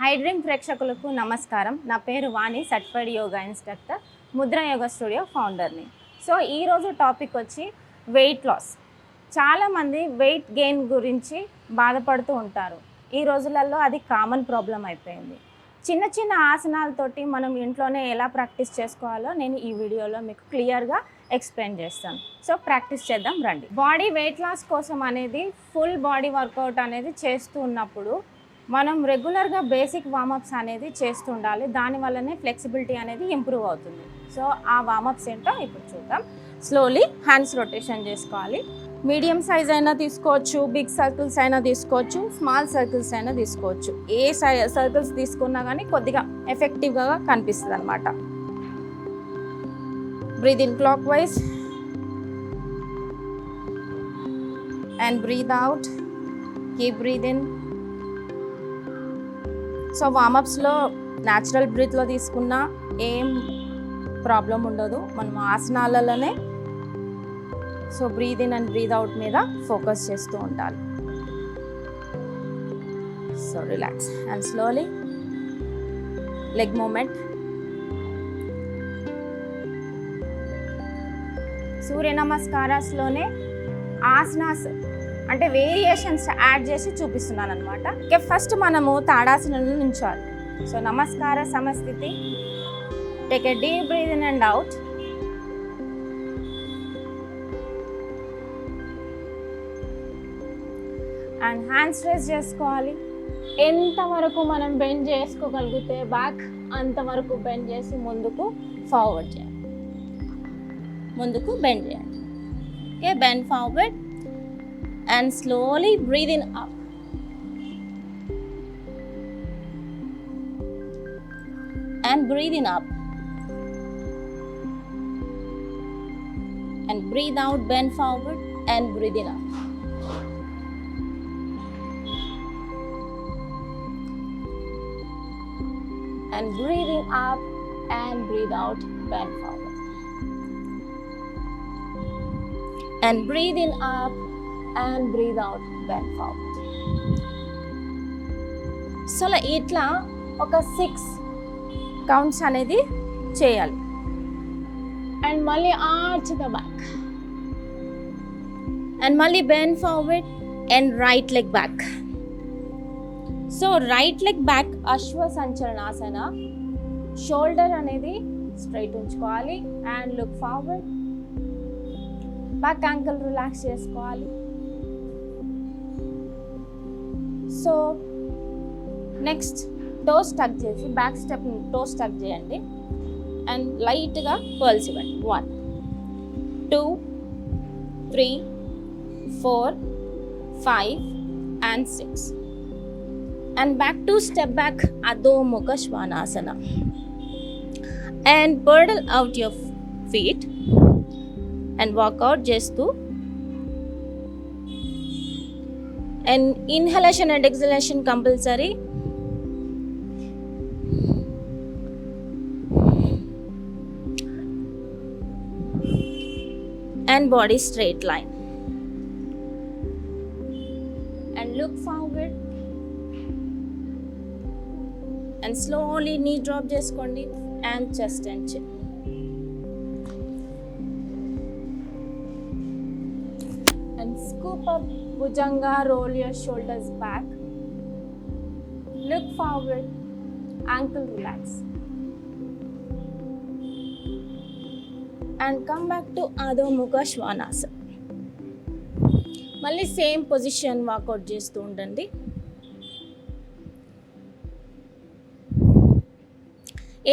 High dream ప్రేక్షకులకు నమస్కారం. నా పేరు వాణి, certified yoga instructor, Mudra yoga studio ఫౌండర్ని. So ఈరోజు టాపిక్ వచ్చి వెయిట్ లాస్. చాలామంది వెయిట్ గెయిన్ గురించి బాధపడుతూ ఉంటారు. ఈ రోజులలో అది కామన్ ప్రాబ్లం అయిపోయింది. చిన్న చిన్న ఆసనాలతోటి మనం ఇంట్లోనే ఎలా ప్రాక్టీస్ చేసుకోవాలో నేను ఈ వీడియోలో మీకు క్లియర్గా ఎక్స్ప్లెయిన్ చేస్తాను. సో ప్రాక్టీస్ చేద్దాం రండి. బాడీ వెయిట్ లాస్ కోసం అనేది ఫుల్ బాడీ వర్కౌట్ అనేది చేస్తూ ఉన్నప్పుడు మనం రెగ్యులర్గా బేసిక్ వార్మప్స్ అనేది చేస్తూ ఉండాలి. దానివల్లనే ఫ్లెక్సిబిలిటీ అనేది ఇంప్రూవ్ అవుతుంది. సో ఆ వార్మప్స్ ఏంటో ఇప్పుడు చూద్దాం. స్లోలీ హ్యాండ్స్ రొటేషన్ చేసుకోవాలి. మీడియం సైజ్ అయినా తీసుకోవచ్చు, బిగ్ సర్కిల్స్ అయినా తీసుకోవచ్చు, స్మాల్ సర్కిల్స్ అయినా తీసుకోవచ్చు. ఏ సర్కిల్స్ తీసుకున్నా కానీ కొద్దిగా ఎఫెక్టివ్గా కనిపిస్తుంది అనమాట. Breathe in clockwise and breathe out. Keep breathe in. So వార్మప్స్లో న్యాచురల్ బ్రీత్లో తీసుకున్నా ఏం ప్రాబ్లం ఉండదు. మనం ఆసనాలలోనే so breathe in and breathe out మీద ఫోకస్ చేస్తూ ఉండాలి. So relax and slowly leg movement. Surya నమస్కారాస్లోనే ఆసనాస్ అంటే వేరియేషన్స్ యాడ్ చేసి చూపిస్తున్నాను అనమాట. ఫస్ట్ మనము తాడాసనంలో నుంచోవాలి. సో నమస్కార సమస్థితి. Take a deep breath in and out. And hands raise చేసుకోవాలి. ఎంతవరకు మనం బెండ్ చేసుకోగలిగితే బ్యాక్ అంతవరకు బెండ్ చేసి ముందుకు ఫార్వర్డ్ చేయాలి. ముందుకు బెండ్ చేయాలి. Okay, bend forward and slowly breathe in up and breathe in up and breathe out, bend forward and breathe in up and breathing up and breathe out, bend forward and breathe in up and breathe out, bend forward. So ఇట్లా ఒక 6 counts అనేది చేయాలి. And మళ్ళీ arch the back and మళ్ళీ bend forward and right leg back. So right leg back అశ్వ సంచలనాసన. Shoulder అనేది straight ఉంచుకోవాలి and look forward. Back ankle relax చేసుకోవాలి. సో నెక్స్ట్ టోస్ టక్ చేసి బ్యాక్ స్టెప్ టోస్ టక్ చేయండి అండ్ లైట్గా పర్ల్స్ ఇవ్వండి. 1 2 3 4 5 and 6 and back to step back Adho Mukha Svanasana and pedal out your feet and walk out చేస్తూ and inhalation and exhalation compulsory. And body straight line and look forward and slowly knee drop cheskondi and chest and chin and scoop up Bhujanga. Roll your shoulders back. Look forward. Ankle relax. And come back to Adho Mukha Svanasana. మళ్ళీ same position work out చేస్తూ ఉండండి.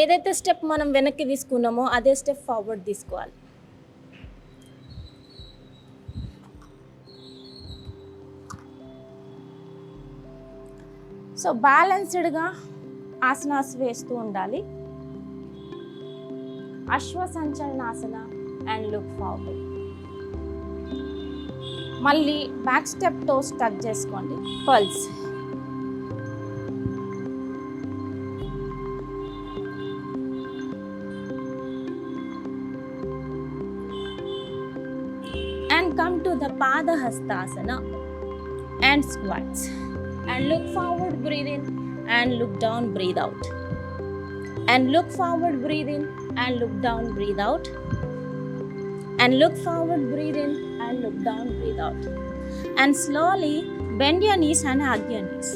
ఏదైతే step మనం వెనక్కి తీసుకున్నామో అదే step forward తీసుకోవాలి. So బ్యాలెన్స్డ్గా ఆసనాస్ వేస్తూ ఉండాలి. అశ్వ సంచలనాసన అండ్ లుక్ ఫార్వర్డ్. మళ్ళీ బ్యాక్ స్టెప్ టోస్ టక్ చేసుకోండి. Pulse. and come to the Padahastasana and squats. And look forward, breathe in, and look down, breathe out. And look forward, breathe in, and look down, breathe out. And look forward, breathe in, and look down, breathe out. And slowly bend your knees and hug your knees.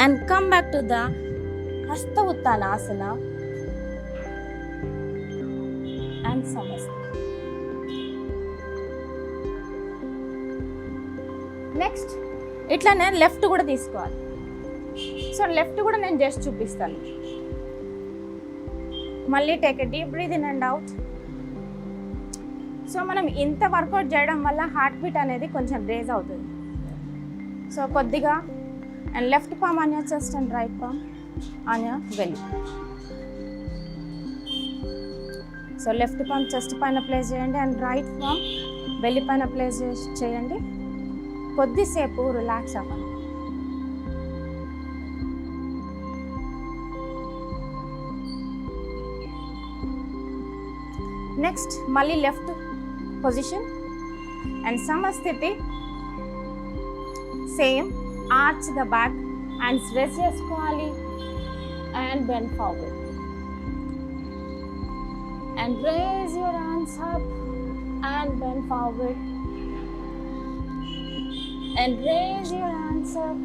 And come back to the Hasta Uttanasana and Samasta. Next ఇట్లానే left కూడా తీసుకోవాలి. So left కూడా నేను just చూపిస్తాను. మళ్ళీ take a deep breath in and out. So మనం ఇంత work out చేయడం వల్ల హార్ట్ బీట్ అనేది కొంచెం రేజ్ అవుతుంది. సో కొద్దిగా and left palm on your chest and right palm on your belly. So left palm chest పైన ప్లేస్ చేయండి అండ్ రైట్ పామ్ బెల్లీ పైన ప్లేస్ చేయండి. కొద్దిసేపు రిలాక్స్ అవ్వండి. నెక్స్ట్ మళ్ళీ లెఫ్ట్ పొజిషన్ అండ్ సమస్థితి. Same arch the back and stretch చేసుకోవాలి and bend forward and raise your hands up and bend forward and raise your hands up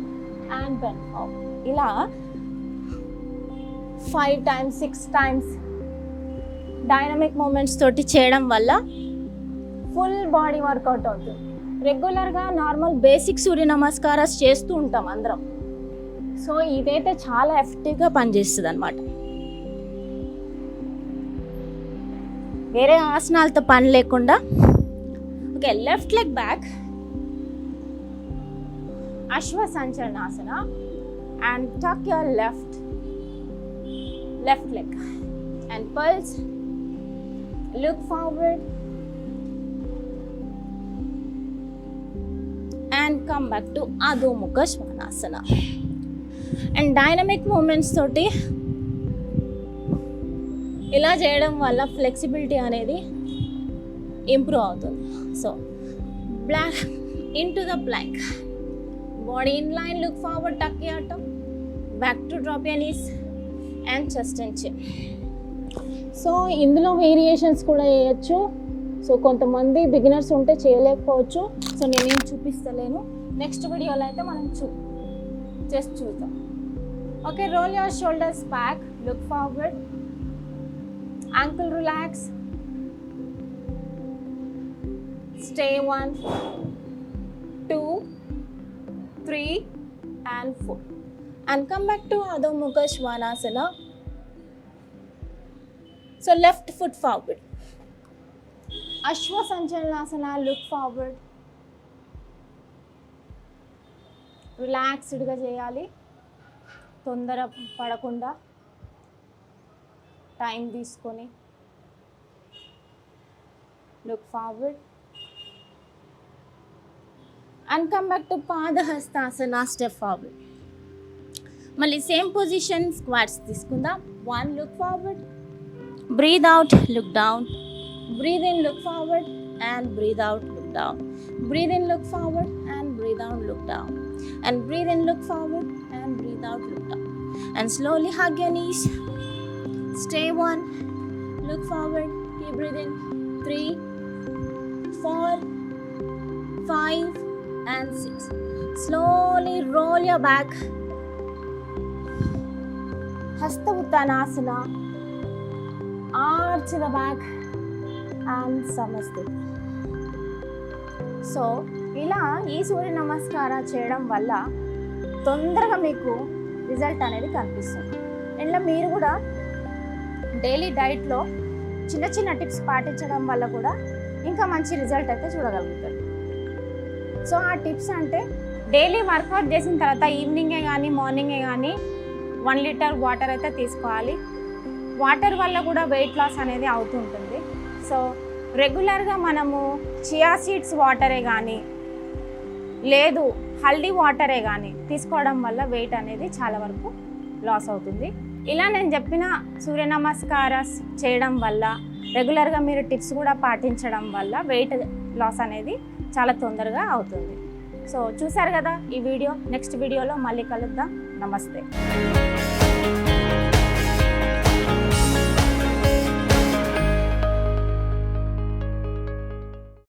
and bend forward. ఇలా 5 times 6 times dynamic moments తోటి చేయడం వల్ల full body work out అవుతుంది. రెగ్యులర్గా normal basic సూర్య నమస్కారాలు చేస్తూ ఉంటాం అందరం. సో ఇదైతే చాలా ఎఫెక్టివ్గా పనిచేస్తుంది అన్నమాట. వేరే ఆసనాలతో పని లేకుండా. Okay, left leg back, Ashwa Sanchalanasana, and tuck your left leg and pulse. Look forward and come back to Adho Mukha Svanasana. And dynamic movements toti ఇలా చేయడం వల్ల ఫ్లెక్సిబిలిటీ అనేది ఇంప్రూవ్ అవుతుంది. So block into the plank. Body in line, look forward, tuck your toe, back to drop your knees and chest and chin. So ఇందులో variations కూడా చేయొచ్చు. So కొంతమంది beginners ఉంటే చేయలేకపోవచ్చు. సో నేనేం చూపిస్తలేను. నెక్స్ట్ వీడియోలో అయితే మనం జస్ట్ చూద్దాం. Okay, roll your shoulders back, look forward, ankle relax, stay 1 2 3 and 4 and come back to Adho Mukha Svanasana. So left foot forward, Ashwa Sanchalanasana, look forward, రిలాక్స్డ్గా చేయాలి. తొందర పడకుండా టైం తీసుకొని look forward and come back to Padahastasana, step forward. మళ్ళీ same position squats తీసుకుందాం. 1, look forward, breathe out, look down, breathe in, look forward and breathe out, look down, breathe in, look forward and breathe out, look down, and breathe in, look forward and breathe out, look down, and slowly hug your knees. Stay 1, look forward, keep breathing. 3 4 5 and 6. Slowly roll your back. Hasta Uttanasana. Arch the back and Samastiti. So ఇలా ఈ సూర్య నమస్కారం చేయడం వల్ల తొందరగా మీకు result అనేది కనిపిస్తుంది. ఇలా మీరు కూడా డైలీ డైట్లో చిన్న చిన్న టిప్స్ పాటించడం వల్ల కూడా ఇంకా మంచి రిజల్ట్ అయితే చూడగలుగుతారు. సో ఆ టిప్స్ అంటే డైలీ వర్కౌట్ చేసిన తర్వాత ఈవినింగే కానీ మార్నింగే కానీ 1 లీటర్ వాటర్ అయితే తీసుకోవాలి. వాటర్ వల్ల కూడా వెయిట్ లాస్ అనేది అవుతుంటుంది. సో రెగ్యులర్గా మనము చియా సీడ్స్ వాటరే కానీ లేదు హల్దీ వాటరే కానీ తీసుకోవడం వల్ల వెయిట్ అనేది చాలా వరకు లాస్ అవుతుంది. ఇలా నేను చెప్పిన సూర్య నమస్కారాలు చేయడం వల్ల, రెగ్యులర్గా మీరు టిప్స్ కూడా పాటించడం వల్ల వెయిట్ లాస్ అనేది చాలా తొందరగా అవుతుంది. సో చూసారు కదా ఈ వీడియో. నెక్స్ట్ వీడియోలో మళ్ళీ కలుద్దాం. నమస్తే.